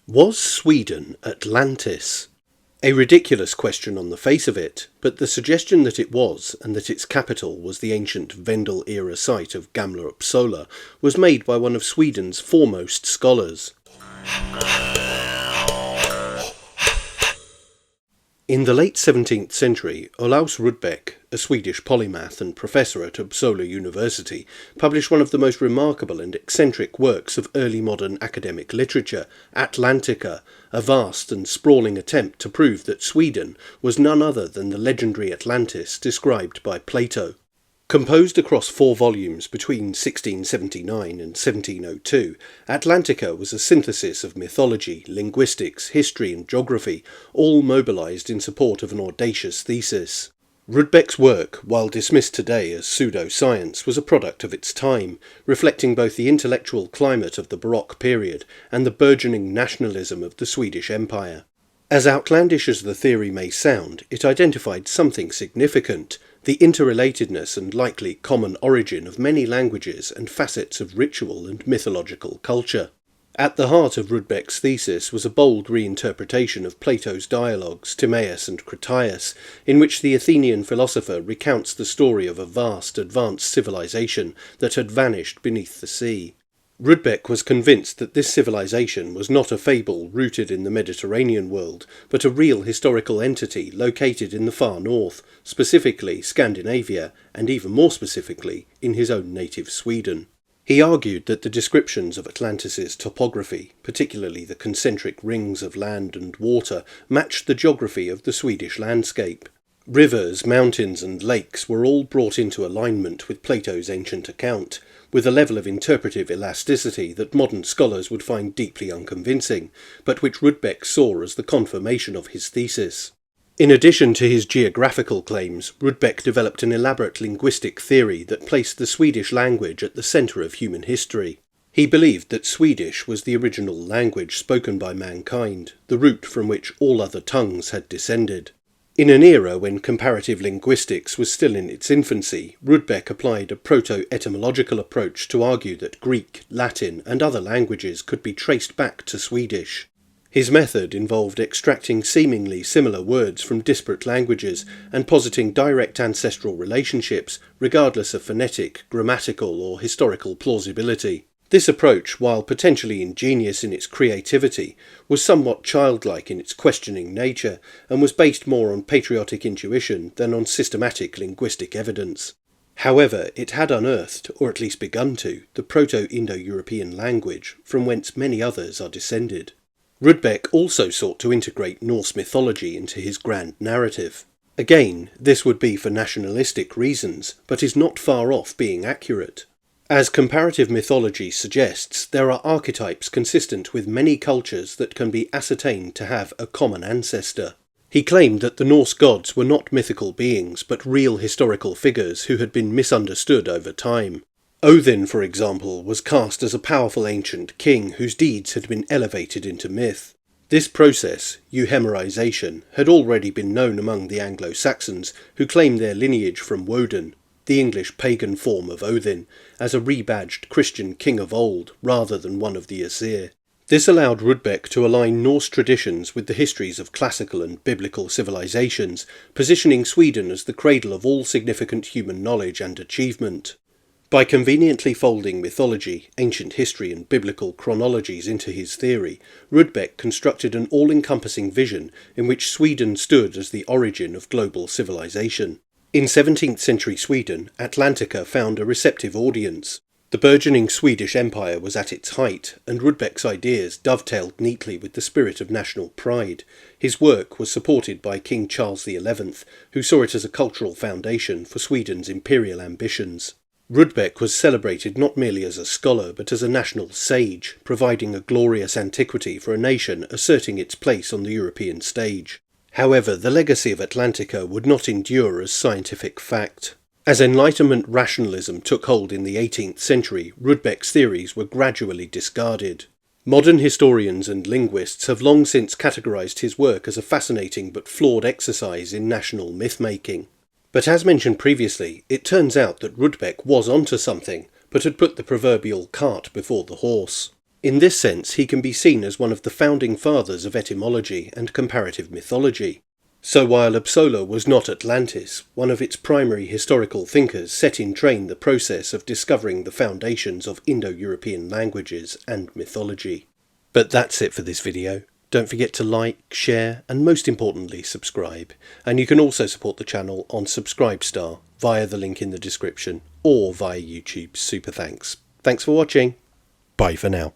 Was Sweden Atlantis? A ridiculous question on the face of it, but the suggestion that it was, and that its capital was the ancient Vendel-era site of Gamla Uppsala, was made by one of Sweden's foremost scholars. In the late 17th century, Olaus Rudbeck, a Swedish polymath and professor at Uppsala University, published one of the most remarkable and eccentric works of early modern academic literature, Atlantica, a vast and sprawling attempt to prove that Sweden was none other than the legendary Atlantis described by Plato. Composed across 4 volumes between 1679 and 1702, Atlantica was a synthesis of mythology, linguistics, history and geography, all mobilised in support of an audacious thesis. Rudbeck's work, while dismissed today as pseudo-science, was a product of its time, reflecting both the intellectual climate of the Baroque period and the burgeoning nationalism of the Swedish Empire. As outlandish as the theory may sound, it identified something significant: the interrelatedness and likely common origin of many languages and facets of ritual and mythological culture. At the heart of Rudbeck's thesis was a bold reinterpretation of Plato's dialogues, Timaeus and Critias, in which the Athenian philosopher recounts the story of a vast, advanced civilization that had vanished beneath the sea. Rudbeck was convinced that this civilization was not a fable rooted in the Mediterranean world, but a real historical entity located in the far north, specifically Scandinavia, and even more specifically, in his own native Sweden. He argued that the descriptions of Atlantis's topography, particularly the concentric rings of land and water, matched the geography of the Swedish landscape. Rivers, mountains and lakes were all brought into alignment with Plato's ancient account, with a level of interpretive elasticity that modern scholars would find deeply unconvincing, but which Rudbeck saw as the confirmation of his thesis. In addition to his geographical claims, Rudbeck developed an elaborate linguistic theory that placed the Swedish language at the centre of human history. He believed that Swedish was the original language spoken by mankind, the root from which all other tongues had descended. In an era when comparative linguistics was still in its infancy, Rudbeck applied a proto-etymological approach to argue that Greek, Latin and other languages could be traced back to Swedish. His method involved extracting seemingly similar words from disparate languages and positing direct ancestral relationships, regardless of phonetic, grammatical or historical plausibility. This approach, while potentially ingenious in its creativity, was somewhat childlike in its questioning nature, and was based more on patriotic intuition than on systematic linguistic evidence. However, it had unearthed, or at least begun to, the Proto-Indo-European language, from whence many others are descended. Rudbeck also sought to integrate Norse mythology into his grand narrative. Again, this would be for nationalistic reasons, but is not far off being accurate. As comparative mythology suggests, there are archetypes consistent with many cultures that can be ascertained to have a common ancestor. He claimed that the Norse gods were not mythical beings, but real historical figures who had been misunderstood over time. Odin, for example, was cast as a powerful ancient king whose deeds had been elevated into myth. This process, euhemerization, had already been known among the Anglo-Saxons, who claimed their lineage from Woden, the English pagan form of Odin, as a rebadged Christian king of old, rather than one of the Asir. This allowed Rudbeck to align Norse traditions with the histories of classical and biblical civilizations, positioning Sweden as the cradle of all significant human knowledge and achievement. By conveniently folding mythology, ancient history and biblical chronologies into his theory, Rudbeck constructed an all-encompassing vision in which Sweden stood as the origin of global civilization. In 17th century Sweden, Atlantica found a receptive audience. The burgeoning Swedish Empire was at its height, and Rudbeck's ideas dovetailed neatly with the spirit of national pride. His work was supported by King Charles XI, who saw it as a cultural foundation for Sweden's imperial ambitions. Rudbeck was celebrated not merely as a scholar, but as a national sage, providing a glorious antiquity for a nation asserting its place on the European stage. However, the legacy of Atlantica would not endure as scientific fact. As Enlightenment rationalism took hold in the 18th century, Rudbeck's theories were gradually discarded. Modern historians and linguists have long since categorized his work as a fascinating but flawed exercise in national myth-making. But as mentioned previously, it turns out that Rudbeck was onto something, but had put the proverbial cart before the horse. In this sense, he can be seen as one of the founding fathers of etymology and comparative mythology. So while Uppsala was not Atlantis, one of its primary historical thinkers set in train the process of discovering the foundations of Indo-European languages and mythology. But that's it for this video. Don't forget to like, share, and most importantly subscribe. And you can also support the channel on Subscribestar via the link in the description or via YouTube's Super Thanks. Thanks for watching. Bye for now.